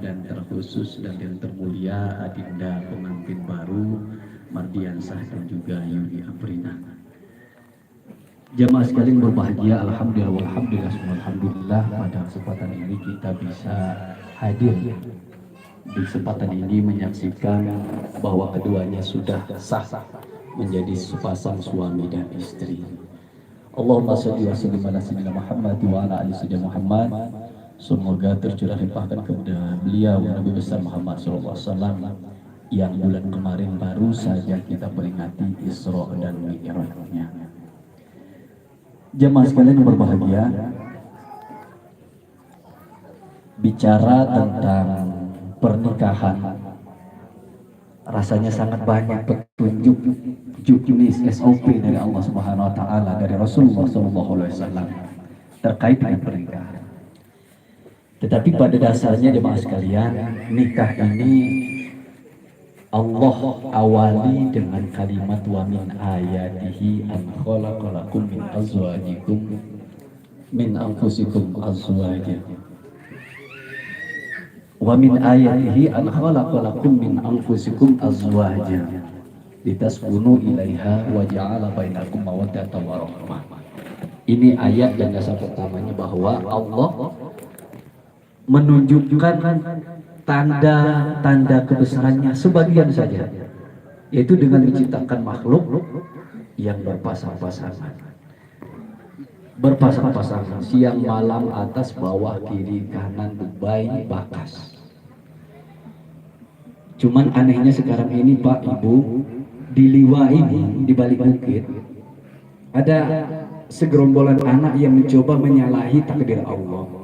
dan terkhusus dan yang termulia Adinda pengantin baru Mardiansah dan juga Yudi Aprina. Jamaah sekalian berbahagia, alhamdulillah pada kesempatan ini kita bisa hadir di kesempatan ini menyaksikan bahwa keduanya sudah sah menjadi sepasang suami dan istri. Allahumma sholli wa sallim ala sayyidina Muhammad wa ala ali sayyidina Muhammad. Semoga tercurah limpahkan kepada beliau Nabi besar Muhammad SAW yang bulan kemarin baru saja kita peringati Isra dan Mi'rajnya. Jemaah sekalian yang berbahagia, bicara tentang pernikahan rasanya sangat banyak petunjuk jenis SOP dari Allah Subhanahu wa taala, dari Rasulullah SAW terkait dengan pernikahan. Tetapi pada dasarnya jemaah sekalian, nikah ini Allah awali dengan kalimat wa min ayatihi an khalaqalakum min azwajikum min anfusikum azwajan. Wa min ayatihi an khalaqalakum min anfusikum azwajan litaskunu ilaiha wa ja'ala bainakum mawaddatan wa rahmah. Ini ayat dan dasar pertamanya bahwa Allah menunjukkan tanda-tanda kebesarannya sebagian saja, yaitu dengan menciptakan makhluk yang berpasang-pasangan, siang malam, atas bawah, kiri kanan, bebai bakas. Cuman anehnya sekarang ini Pak Ibu, di Liwa ini, di balik bukit ada segerombolan anak yang mencoba menyalahi takdir Allah.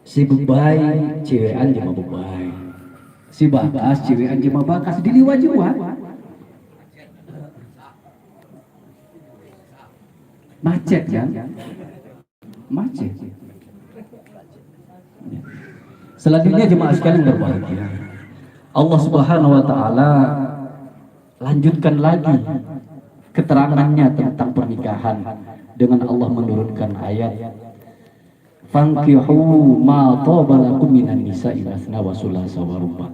Si bebai cewekan jema bebai, si bakas cewekan jema bakas, di Liwa juga macet kan, macet. Selanjutnya jemaah sekalian berbahagia, Allah Subhanahu wa taala lanjutkan lagi keterangannya tentang pernikahan dengan Allah menurunkan ayat fankihu ma thaba lakum minan nisa'i masna wa sulasa wa ruba'.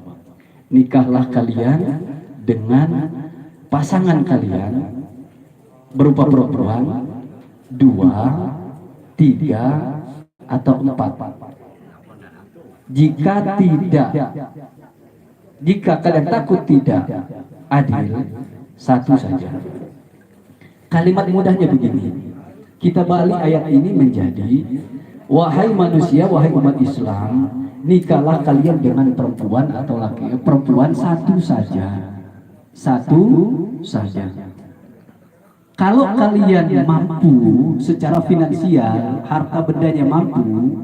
Nikahlah kalian dengan pasangan kalian berupa perempuan 2, 3 atau 4. Jika kalian takut tidak adil, 1 saja. Kalimat mudahnya begini, kita balik ayat ini menjadi wahai manusia, wahai umat Islam, nikahlah kalian dengan perempuan atau laki, perempuan 1 saja. 1 saja. Kalau kalian mampu secara finansial, harta bendanya mampu,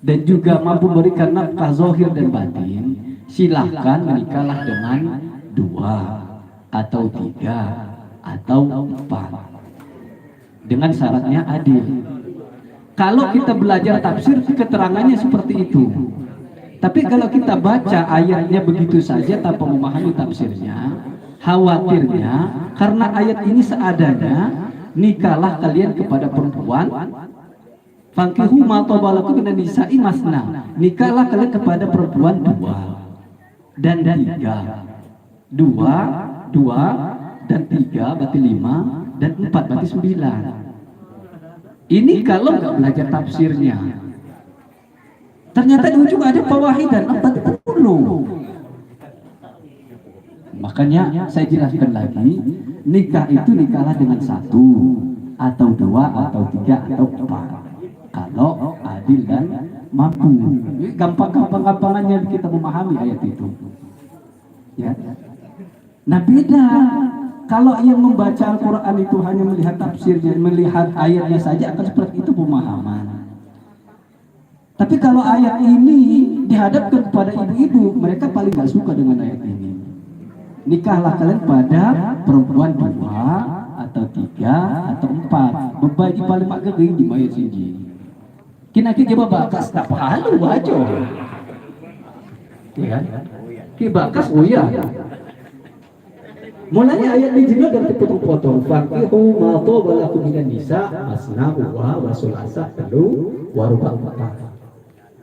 dan juga mampu memberikan nafkah zahir dan batin, silahkan menikahlah dengan 2 atau 3 atau 4 dengan syaratnya adil. Kalau kita belajar tafsir, keterangannya seperti itu. Tapi kalau kita baca ayatnya begitu saja tanpa memahami tafsirnya, khawatirnya karena ayat ini seadanya, nikahlah kalian kepada perempuan, fankihu ma thaba lakum minan nisa'i masna, nikahlah kalian kepada perempuan 2 dan 3. 2 dan 3 berarti 5 dan 4 berarti 9. Ini kalau nggak belajar tafsirnya. Ternyata di ujung ada fawahidan 40. Makanya saya jelaskan lagi, nikah itu nikahlah dengan 1 atau 2 atau 3 atau 4. Kalau adil dan mampu. Gampang-gampangannya kita memahami ayat itu. Ya. Nah beda. Kalau yang membaca Al-Quran itu hanya melihat tafsirnya, melihat ayatnya saja, akan seperti itu pemahaman. Tapi kalau ayat ini dihadapkan kepada ibu-ibu, mereka paling gak suka dengan ayat ini. Nikahlah kalian pada perempuan 2 atau 3 atau 4. Bebaji paling mak geging di mayat sini. Kina-kina bakas tak pahalu baca. Ya kan? Ki bakas uya. Mulanya ayat ini juga dan terpotong-potong. Fankihu ma thaba lakum minan nisa masna wa sulasa 3 wa ruba'.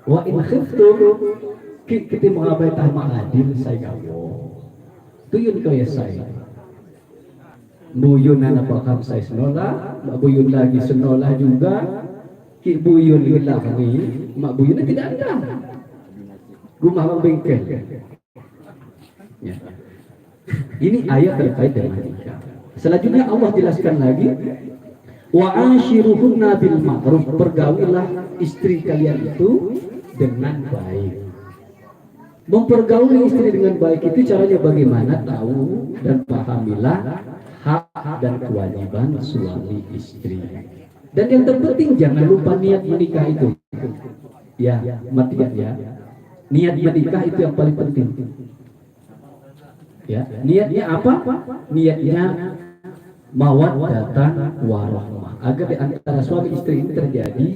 Wa in khiftum kita mengabai tahma adil saya gawo. Tuyun kaya saya. Buyun anak bakam saya senolah, mak buyun lagi senolah juga. Ki buyun lagi, mak buyun tidak ada. Rumah bengkel. Ya. Ini ayat terkait dengan nikah. Selanjutnya Allah jelaskan lagi, wa ashiruhunna bil ma'ruf, pergaulilah istri kalian itu dengan baik. Mempergauli istri dengan baik itu caranya bagaimana? Tahu dan pahamilah hak dan kewajiban suami istri. Dan yang terpenting jangan lupa niat menikah itu. Ya, matikan ya. Niat menikah itu yang paling penting. Ya, niatnya apa? Niatnya mawaddah warahmah, agar di antara suami istri ini terjadi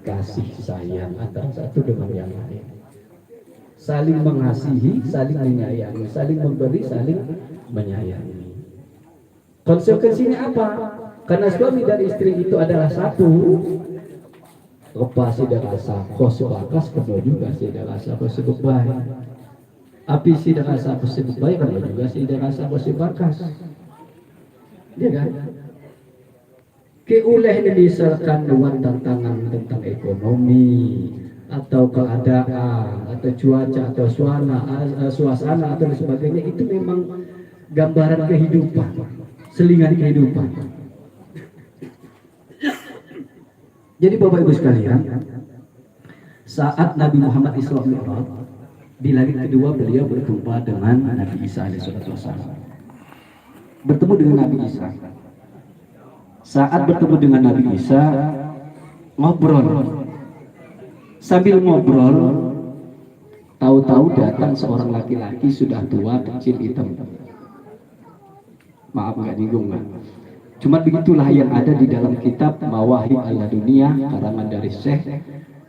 kasih sayang antara satu dengan yang lain, saling mengasihi, saling menyayangi, saling memberi, saling menyayangi. Konsekuensinya apa? Karena suami dan istri itu adalah satu. Lepas tidak rasa kos bakas, kedua juga tidak rasa kos baik. Api tidak rasa kos baik, kedua juga tidak rasa kos bakas. Ya kan? Keuleh misalkan dengan tantangan tentang ekonomi atau keadaan atau cuaca atau suasana atau sebagainya, itu memang gambaran kehidupan, selingan kehidupan. Jadi Bapak Ibu sekalian, saat Nabi Muhammad Isra Mi'raj di langit kedua, beliau berjumpa dengan Nabi Isa alaihissalam. Bertemu dengan Nabi Isa. Saat bertemu dengan Nabi Isa, ngobrol. Sambil ngobrol, tahu-tahu datang seorang laki-laki sudah tua, kecil, hitam. Maaf nggak nyinggung, Pak. Cuma begitulah yang ada di dalam kitab Mawahib al-Laduniyah karangan dari Syekh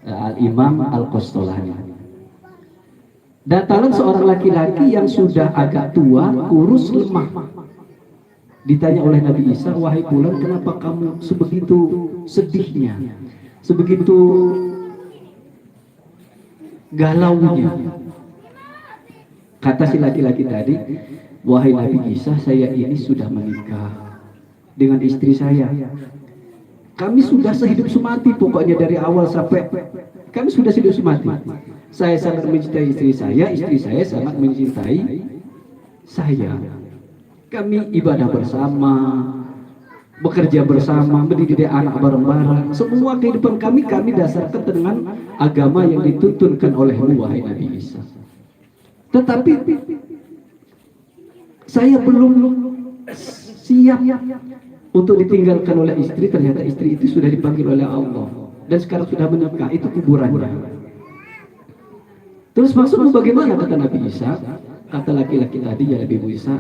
Al-Imam Al-Qastolani. Datang seorang laki-laki yang sudah agak tua, kurus, lemah. Ditanya oleh Nabi Isa, wahai fulan, kenapa kamu sebegitu sedihnya, sebegitu galaunya? Kata si laki-laki tadi, wahai Nabi Isa, saya ini sudah menikah dengan istri saya. Kami sudah sehidup semati, pokoknya dari awal sampai kami sudah sehidup semati. Saya sangat mencintai istri saya sangat mencintai saya. Kami ibadah bersama, bekerja bersama, mendidik anak bareng-bareng. Semua kehidupan kami dasarkan dengan agama yang dituntunkan olehmu, wahai Nabi Isa. Tetapi saya belum siap untuk ditinggalkan oleh istri. Ternyata istri itu sudah dipanggil oleh Allah dan sekarang sudah menikah, itu kuburannya. Terus maksudmu bagaimana, kata Nabi Isa? Kata laki-laki tadi, ya Nabi Isa,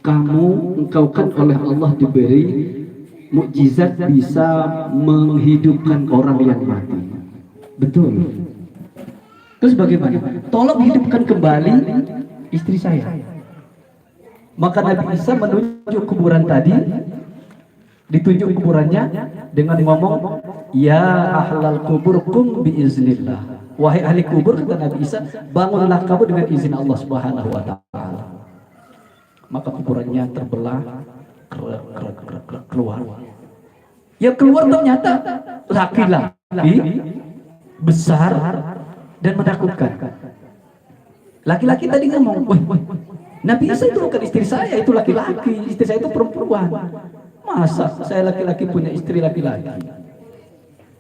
engkau kan oleh Allah diberi mukjizat bisa menghidupkan orang yang mati. Betul. Terus bagaimana? Tolong hidupkan kembali istri saya. Maka Nabi Isa menunjuk kuburan tadi, ditunjuk kuburannya dengan ngomong, ya ahlal kubur kum biiznillah. Wahai ahli kubur, kata Nabi Isa, bangunlah kamu dengan izin Allah Subhanahu wa ta'ala. Maka kuburannya terbelah, keluar. Ya keluar ternyata laki-laki besar dan menakutkan. Laki-laki tadi ngomong, Nabi Isa itu bukan istri saya, itu laki-laki. Istri saya itu perempuan. Masa saya laki-laki punya istri laki-laki?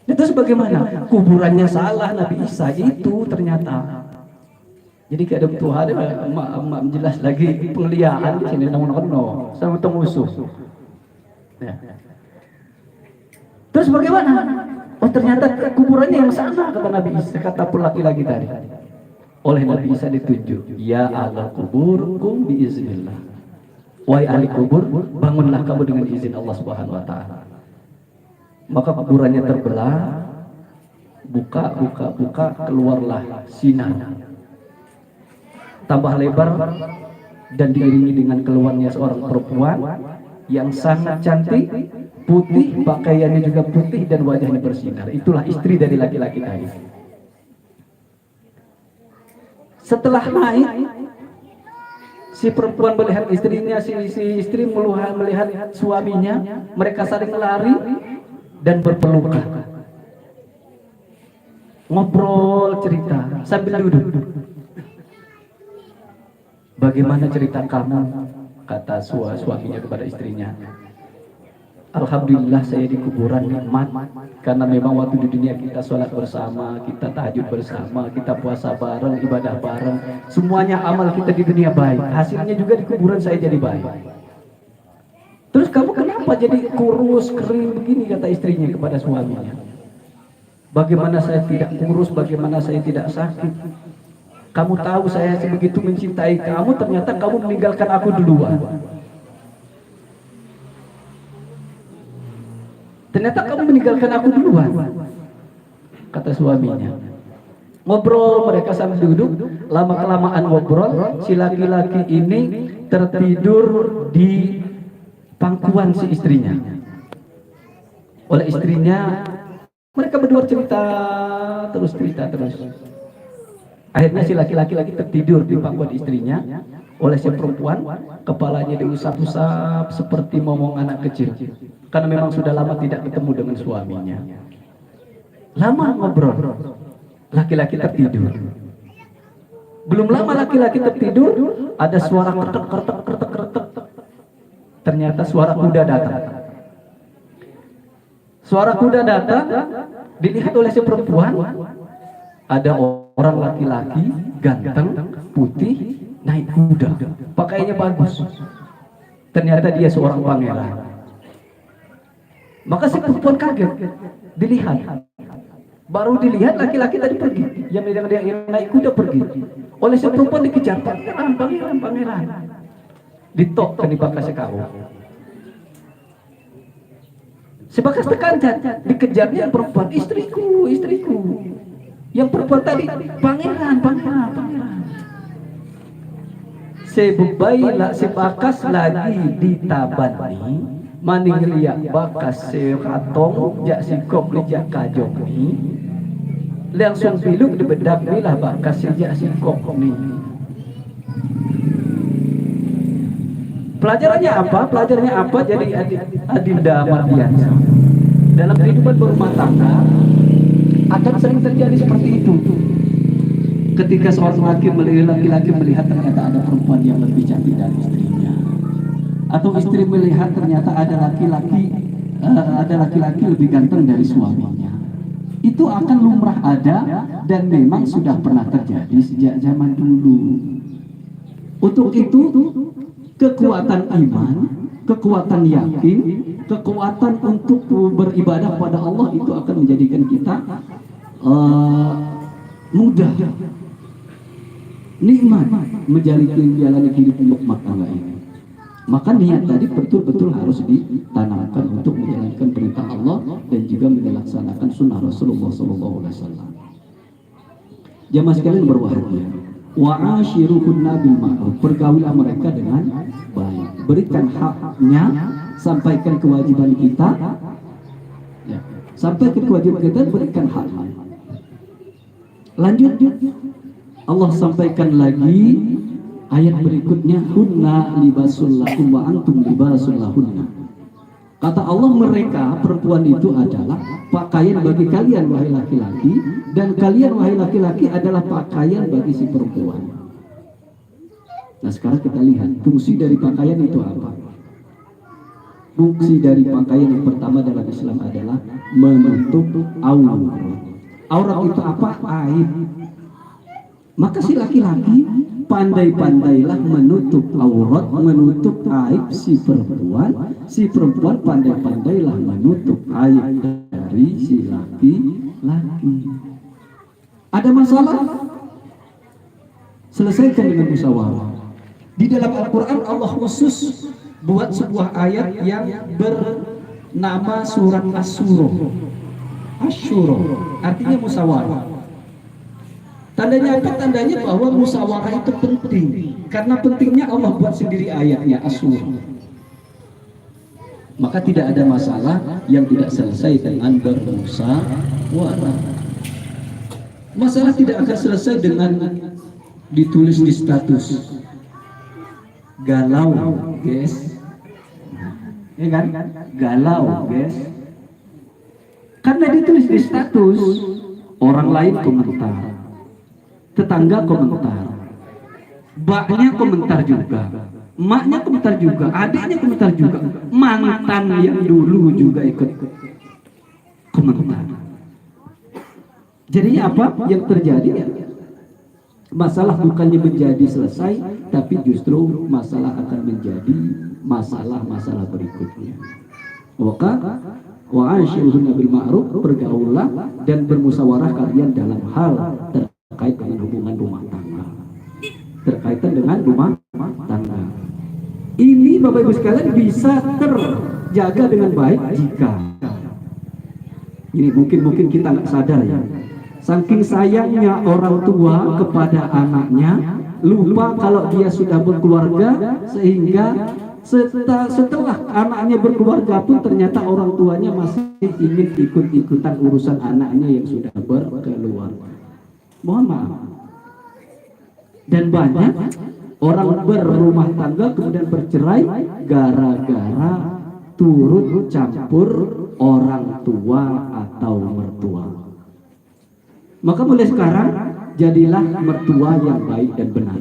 Itu sebagaimana kuburannya salah Nabi Isa itu ternyata. Jadi kayak ada Tuhan, emak menjelas lagi pengliaan di sini, namun sama musuh. Ya. Terus bagaimana? Oh ternyata kuburannya yang sama, kata Nabi Isa, kata pun laki-laki tadi. Oleh Nabi Isa ditunjuk, ya ahli kubur kum biiznillah. Wahai ahli kubur, bangunlah kamu dengan izin Allah Subhanahu wa ta'ala. Maka kuburannya terbelah, buka, keluarlah sinar. Tambah lebar dan diiringi dengan keluarnya seorang perempuan yang sangat cantik, putih, pakaiannya juga putih dan wajahnya bersinar. Itulah istri dari laki-laki tadi. Setelah naik, si perempuan melihat istrinya, si istri melihat suaminya, mereka saling lari dan berpelukan, ngobrol cerita sambil duduk. Bagaimana cerita kamu? Kata suaminya kepada istrinya. Alhamdulillah saya di kuburan nikmat, karena memang waktu di dunia kita sholat bersama, kita tahajud bersama, kita puasa bareng, ibadah bareng, semuanya amal kita di dunia baik, hasilnya juga di kuburan saya jadi baik. Terus kamu kenapa jadi kurus kering begini, kata istrinya kepada suaminya. Bagaimana saya tidak kurus, bagaimana saya tidak sakit? Kamu tahu saya sebegitu mencintai kamu, ternyata kamu meninggalkan aku duluan. Ternyata kamu meninggalkan aku duluan, kata suaminya. Ngobrol mereka sambil duduk, lama-kelamaan ngobrol, si laki-laki ini tertidur di pangkuan si istrinya. Oleh istrinya, mereka berdua cerita terus. Akhirnya si laki-laki lagi tertidur di pangkuan istrinya. Oleh si perempuan, kepalanya diusap-usap seperti momong anak kecil, karena memang sudah lama tidak ketemu dengan suaminya. Lama ngobrol, laki-laki tertidur. Belum lama laki-laki tertidur, ada suara kretek. Ternyata suara kuda datang. Suara kuda datang, dilihat oleh si perempuan, ada orang laki-laki ganteng, putih, naik kuda, pakaiannya bagus. Ternyata dia seorang pangeran. Maka si perempuan kaget, dilihat. Baru dilihat laki-laki tadi pergi, yang naik kuda pergi. Oleh si perempuan dikejar, pangeran. Ditok ke bakas kau. Si bakas tekancan, dikejarnya perempuan, istriku. Yang perempuan tadi, pangeran. Sebubaila si bakas lagi ditabani, maning liak bakas si katong jak si kop lijak kajong ni, langsung piluk di bedak milah bakas si jak si kop ni. Pelajarannya apa? Jadi adinda Mardiansa, dalam kehidupan berumah tangga akan sering terjadi seperti itu. Ketika seorang laki-laki melihat ternyata ada perempuan yang lebih cantik dari istrinya, atau istri melihat ternyata ada laki-laki lebih ganteng dari suaminya, itu akan lumrah ada dan memang sudah pernah terjadi sejak zaman dulu. Untuk itu, kekuatan iman, kekuatan yakin, kekuatan untuk beribadah pada Allah itu akan menjadikan kita mudah, nikmat menjalani kehidupan rumah tangga ini. Maka niat tadi betul-betul harus ditanamkan untuk menjalankan perintah Allah dan juga melaksanakan sunnah Rasulullah SAW. Jamaah sekalian berbahagia, wa'ashiruhunna bil ma'ruf, pergaulilah mereka dengan baik, berikan haknya, sampaikan kewajiban kita, ya, sampaikan kewajiban kita, berikan haknya. Lanjut, Allah sampaikan lagi ayat berikutnya, hunna libasul lakum wa antum libasul lahunna. Kata Allah, mereka perempuan itu adalah pakaian bagi kalian wahai laki-laki, dan kalian wahai laki-laki adalah pakaian bagi si perempuan. Nah, sekarang kita lihat fungsi dari pakaian itu apa? Fungsi dari pakaian yang pertama dalam Islam adalah menutup aurat. Aurat itu apa? Aib. Maka si laki-laki pandai-pandailah menutup aurat, menutup aib si perempuan pandai-pandailah menutup aib dari si laki-laki. Ada masalah? Selesaikan dengan musyawarah. Di dalam Al-Quran Allah khusus buat sebuah ayat yang bernama surat Asy-Syura, artinya musyawarah. Tandanya apa? Tandanya bahwa musyawarah itu penting. Karena pentingnya Allah buat sendiri ayatnya Asy-Syura. Maka tidak ada masalah yang tidak selesai dengan bermusyawarah. Masalah tidak akan selesai dengan ditulis di status galau, guys. Ya kan? Galau, guys. Karena ditulis di status, orang lain komentar, tetangga komentar, baknya komentar juga, emaknya komentar juga, adiknya komentar juga, mantan yang dulu juga ikut komentar. Jadi apa yang terjadi? Masalah bukannya menjadi selesai, tapi justru masalah akan menjadi masalah-masalah berikutnya. Maka wa'ashiruhunna bil ma'ruf, bergaulah dan bermusyawarah kalian dalam hal terkait dengan hubungan rumah tangga. Terkaitan dengan rumah tangga. Ini Bapak Ibu sekalian bisa terjaga dengan baik jika ini mungkin kita nggak sadar ya. Saking sayangnya orang tua kepada anaknya, lupa kalau dia sudah berkeluarga, sehingga setelah anaknya berkeluarga pun ternyata orang tuanya masih ingin ikut-ikutan urusan anaknya yang sudah berkeluarga. Mohon maaf. Dan banyak orang berumah tangga kemudian bercerai gara-gara turut campur orang tua atau mertua. Maka mulai sekarang jadilah mertua yang baik dan benar.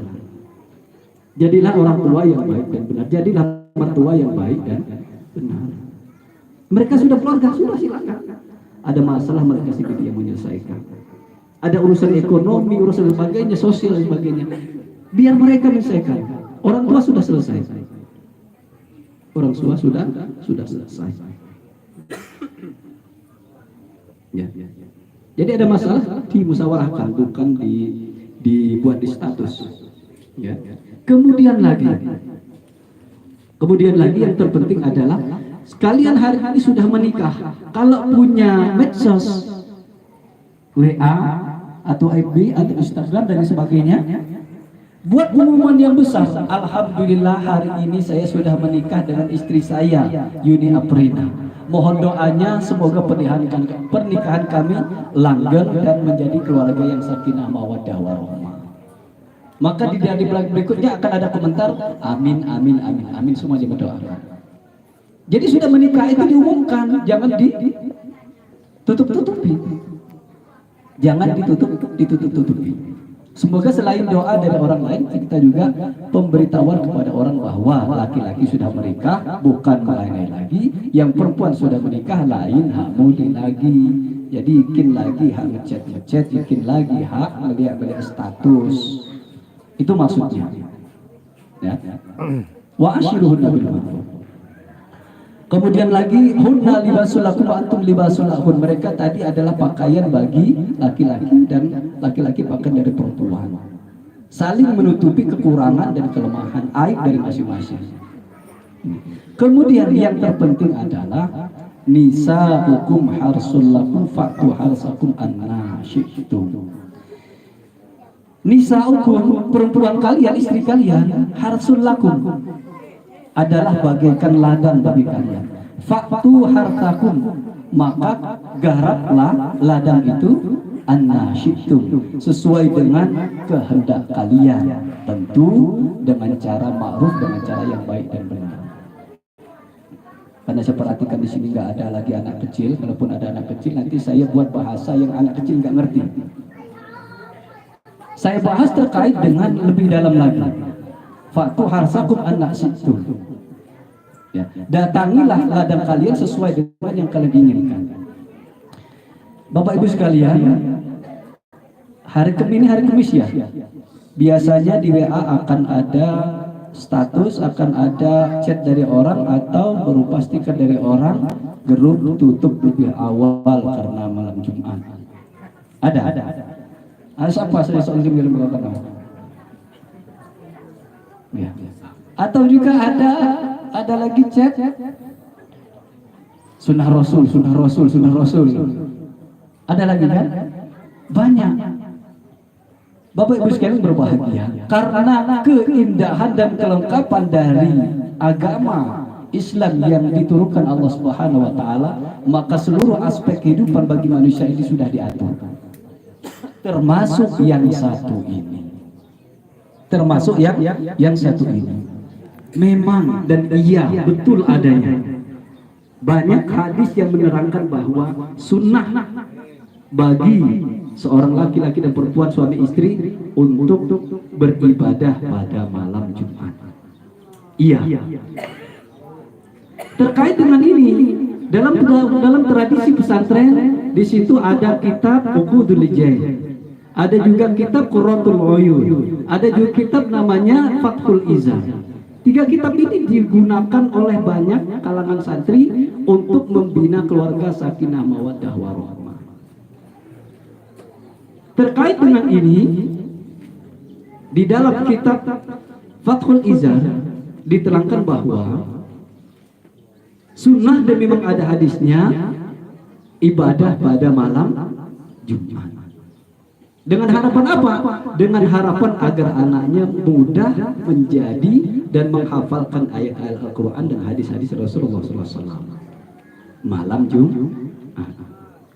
Jadilah orang tua yang baik dan benar. Jadilah mertua yang baik dan benar. Mereka sudah keluarga, sudah silakan. Ada masalah mereka sendiri yang menyelesaikan. Ada urusan ekonomi, urusan sebagainya, sosial dan sebagainya. Biar mereka menyelesaikan. Orang tua sudah selesai. Orang tua sudah selesai. Ya. Jadi ada masalah dimusyawarahkan, bukan dibuat di status. Ya. Kemudian lagi yang terpenting adalah sekalian hari ini sudah menikah. Kalau punya medsos, WA atau FB atau Instagram dan sebagainya, buat pengumuman yang besar. Alhamdulillah hari ini saya sudah menikah dengan istri saya, Yuni Aprina. Mohon doanya semoga pernikahan kami langgeng dan menjadi keluarga yang sakinah mawaddah warahmah. Maka di belakang berikutnya akan ada komentar amin amin amin amin, semuanya berdoa. Jadi sudah menikah itu diumumkan, jangan ditutup-tutupi. Jangan ditutup-tutupi. Semoga selain doa dari orang lain, kita juga pemberitahuan kepada orang bahwa laki-laki sudah menikah bukan lain lagi, yang perempuan sudah menikah lain hak muli lagi. Jadi bikin lagi hak ngechat, bikin lagi hak melihat status. Itu maksudnya. Ya. Wa ashiruhunna bil ma'ruf. Kemudian lagi hunna libasul lakum wa antum libasul lahun. Mereka tadi adalah pakaian bagi laki-laki dan laki-laki pakaian dari perempuan. Saling menutupi kekurangan dan kelemahan, aib dari masing-masing. Kemudian yang terpenting adalah nisa'ukum harsul lakum fa'tu harsakum anna syi'tum. Nisa'ukum, perempuan kalian, istri kalian, harsul lakum, adalah bagaikan ladang bagi kalian. Faktu hartakum, maka garaplah ladang itu anna syi'tum, sesuai dengan kehendak kalian, tentu dengan cara ma'ruf, dengan cara yang baik dan benar. Karena saya perhatikan di sini nggak ada lagi anak kecil. Kalaupun ada anak kecil, nanti saya buat bahasa yang anak kecil nggak ngerti. Saya bahas terkait dengan lebih dalam lagi. Faktu harsakum anna syi'tum. Ya, datangilah ladang kalian sesuai dengan yang kalian inginkan. Bapak Ibu sekalian, hari Kamis ya. Biasanya di WA akan ada status, akan ada chat dari orang atau berupa stiker dari orang, grup tutup lebih awal karena malam Jumat. Ada. Siapa saya soal Jumat berapa? Ya. Atau juga ada lagi chat sunnah rasul. Ada lagi kan? Banyak. Bapak Ibu sekalian berbahagia karena keindahan dan kelengkapan dari agama Islam yang diturunkan Allah Subhanahu wa taala, maka seluruh aspek kehidupan bagi manusia ini sudah diatur. Termasuk yang satu ini. termasuk yang satu ini. Memang dan iya betul adanya banyak hadis yang menerangkan bahwa sunnah bagi seorang laki-laki dan perempuan suami istri untuk beribadah pada malam Jumat. Iya. Terkait dengan ini, dalam tradisi pesantren di situ ada kitab Uqudul Lijai, ada juga kitab Qurratul Uyun, ada juga kitab namanya Fathul Izan. Tiga kitab ini digunakan oleh banyak kalangan santri untuk membina keluarga sakinah mawaddah warahmah. Terkait dengan ini, di dalam kitab Fathul Izan diterangkan bahwa sunnah dan memang ada hadisnya ibadah pada malam Jumat. Dengan harapan apa? Dengan harapan agar anaknya mudah menjadi dan menghafalkan ayat-ayat Al-Quran dan hadis-hadis Rasulullah SAW. Malam Jumat.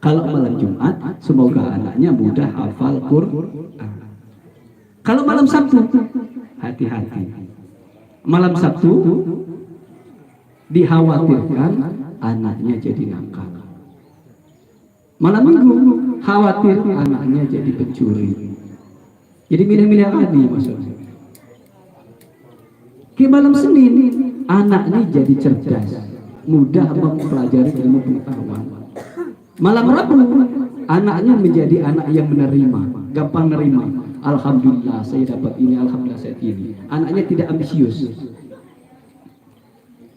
Kalau malam Jumat, semoga anaknya mudah hafal Quran. Kalau malam Sabtu, hati-hati. Malam Sabtu dikhawatirkan anaknya jadi nakal. Malam Minggu khawatir anaknya jadi pencuri. Jadi milih-milih lagi maksudnya. Ke malam Senin anaknya jadi cerdas, mudah mempelajari ilmu pengetahuan. Malam Rabu anaknya menjadi anak yang menerima, gampang menerima. Alhamdulillah saya dapat ini, alhamdulillah saya ini. Anaknya tidak ambisius.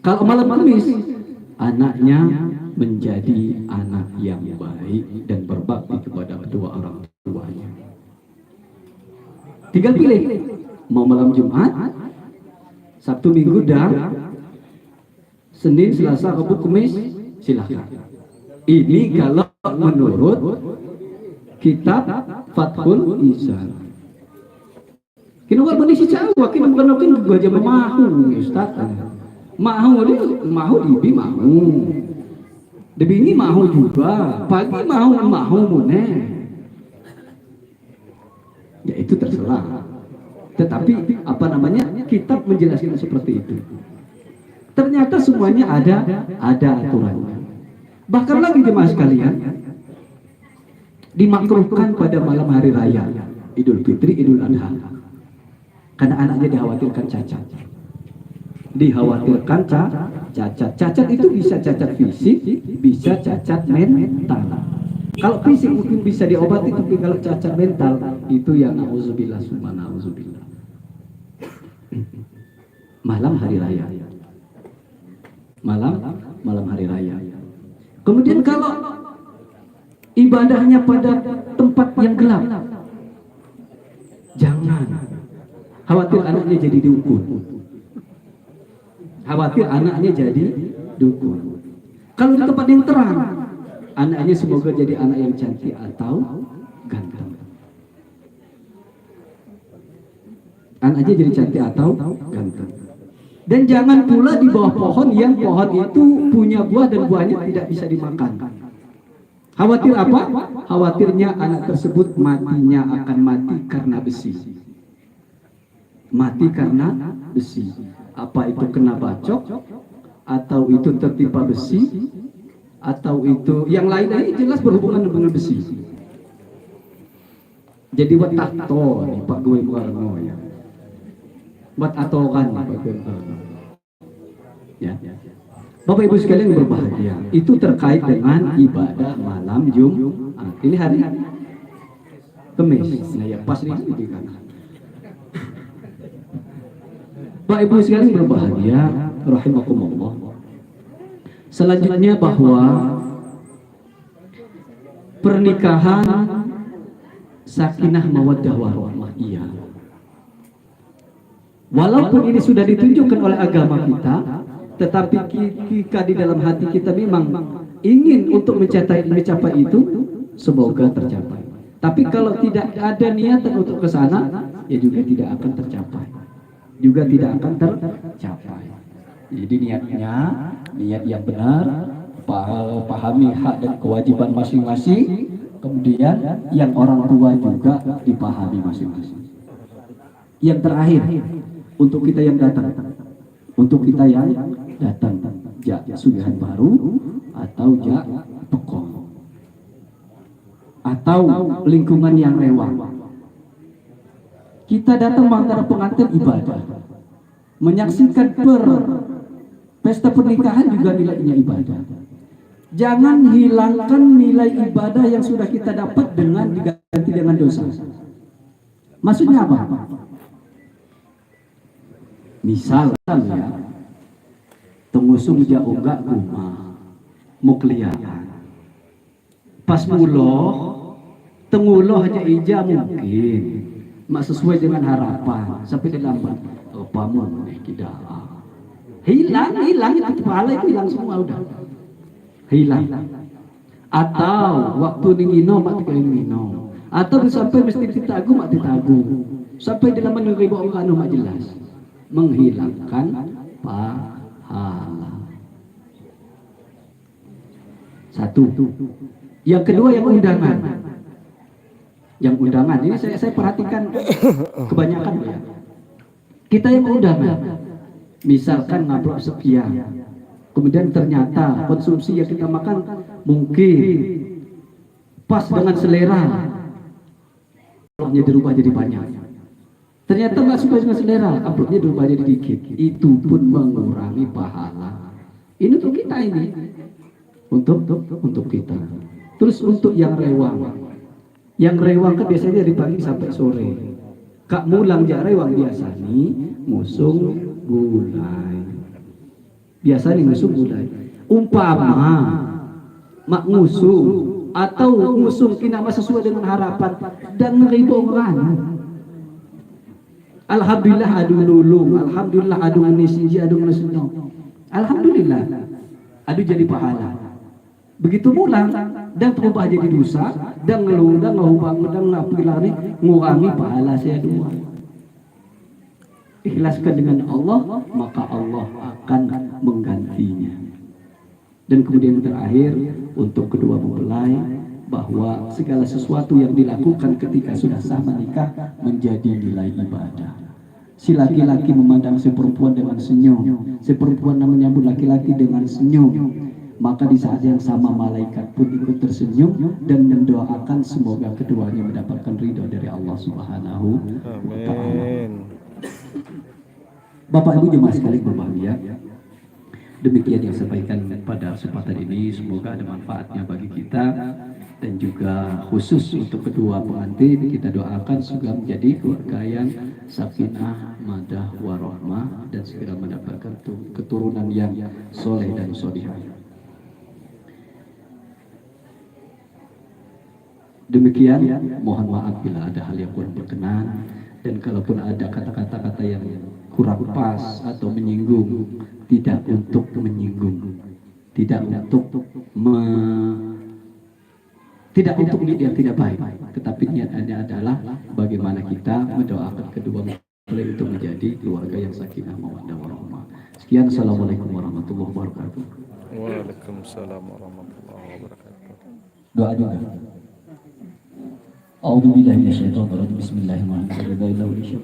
Kalau malam Kamis anaknya menjadi anak yang baik dan berbakti kepada kedua orang tuanya. Tinggal pilih mau malam Jumat, Sabtu, Minggu, dan Senin, Selasa, Rabu, Kamis, silakan. Ini kalau menurut kitab Fathul Izan. Kini bukan kondisi Jawa, kini bukan gua aja mahu, Ustaz. Mahu ibi mahu. Debi ini mahu juga, pagi mahu muneh. Ya itu terserah. Tetapi apa namanya? Kitab menjelaskan seperti itu. Ternyata semuanya ada aturannya. Bahkan lagi jemaah sekalian, dimakruhkan pada malam hari raya Idul Fitri, Idul Adha. Karena anaknya dikhawatirkan cacat. Dikhawatirkan cacat. Cacat itu bisa cacat fisik, bisa cacat mental. Kalau fisik mungkin bisa diobati, tapi kalau cacat mental itu yang na'udzubillah summa na'udzubillah. Malam hari raya. Malam hari raya. Kemudian kalau ibadahnya pada tempat yang gelap, jangan. Khawatir anaknya jadi dukun. Khawatir anaknya jadi dukun. Kalau di tempat yang terang, anaknya semoga jadi anak yang cantik atau ganteng. Anaknya jadi cantik atau ganteng. Dan jangan pula di bawah pohon yang pohon itu punya buah dan buahnya tidak bisa dimakan. Khawatir apa? Khawatirnya anak tersebut matinya akan mati karena besi. Mati karena besi. Apa itu kena bacok, atau itu tertimpa besi, atau itu yang lain ini jelas berhubungan dengan besi. Jadi wetak to nih Pak Gue Warno ya. Buat atokan Pak Gue Warno. Ya. Bapak Ibu sekalian berbahagia, itu terkait dengan ibadah malam Jumat. Ini hari Kamis. Nah ya pas nih di kanan. Bapak Ibu sekalian berbahagia, rahimakumullah. Selanjutnya bahwa pernikahan sakinah mawaddah warahmah, iya. Walaupun ini sudah ditunjukkan oleh agama kita, tetapi jika di dalam hati kita memang ingin untuk mencapai itu, semoga tercapai. Tapi kalau tidak ada niatan untuk ke sana, ya juga tidak akan tercapai. Jadi niatnya, niat yang benar, pahami hak dan kewajiban masing-masing, kemudian yang orang tua juga dipahami masing-masing. Yang terakhir untuk kita yang datang, jak sugihan baru atau jak pekong atau lingkungan yang rewang. Kita datang mengantar pengantin ibadah, menyaksikan pesta pernikahan juga nilainya ibadah. Jangan hilangkan nilai ibadah yang sudah kita dapat dengan diganti dengan dosa. Maksudnya apa? Misal ya, tengusung jauh enggak rumah mau kelihatan. Pas tenguloh aja ija mungkin mak sesuai dengan harapan sampai dalam pamu tidak hilang itu pahala itu hilang semua udah hilang. Atau waktu ningino mak ningino atau sampai mesti ditagu mak ditagu sampai dalam meneribu orang mak jelas menghilangkan pahala. Satu. Yang kedua yang undangan. Yang undangan ini saya perhatikan kebanyakan ya. Kita yang undangan. Misalkan ngablok sekian. Kemudian ternyata konsumsi yang kita makan mungkin pas dengan selera. Amplopnya dirubah jadi banyak. Ternyata nggak suka dengan selera, amplopnya dirubah jadi dikit. Itu pun mengurangi pahala. Ini untuk kita ini. Untuk kita. Terus untuk yang rewang. Yang rewang kan biasanya dari pagi sampai sore. Kak mulang jak rewang biasa nih ngusung gulai. Biasa nih ngusung gulai. Umpama mak ngusung atau ngusung kinama sesuai dengan harapan dan ngeribu orang. Alhamdulillah adu nulung, alhamdulillah adu ngisiji, adu ngesunyo. Alhamdulillah adu jadi pahala. Begitu mulang dan berubah jadi dosa dan ngeluh dan ngubang dan ngapilani ngurangi pahala saya dua. Ikhlaskan dengan Allah maka Allah akan menggantinya. Dan kemudian terakhir untuk kedua mempelai bahwa segala sesuatu yang dilakukan ketika sudah sah menikah menjadi nilai ibadah. Si laki-laki memandang si perempuan dengan senyum, si perempuan menyambut laki-laki dengan senyum. Maka di saat yang sama malaikat pun ikut tersenyum dan mendoakan semoga keduanya mendapatkan ridho dari Allah Subhanahu wa Ta'ala. Bapak Ibu jemaah sekalian berbahagia, demikian yang saya sampaikan pada kesempatan ini. Semoga ada manfaatnya bagi kita dan juga khusus untuk kedua pengantin kita doakan juga menjadi keluarga yang sakinah, madah, warahmah dan segera mendapatkan keturunan yang soleh dan sholihah. Demikian, mohon maaf bila ada hal yang kurang berkenan dan kalaupun ada kata-kata yang kurang pas atau menyinggung, tidak untuk menyinggung, tidak untuk niat yang tidak baik, tetapi niatnya adalah bagaimana kita mendoakan kedua mempelai untuk menjadi keluarga yang sakinah mawaddah warahmah. Sekian, assalamualaikum warahmatullahi wabarakatuh. Waalaikumsalam warahmatullahi wabarakatuh. Doa juga. A'udzubillahi minasyaitonir rajim. Bismillahirrahmanirrahim.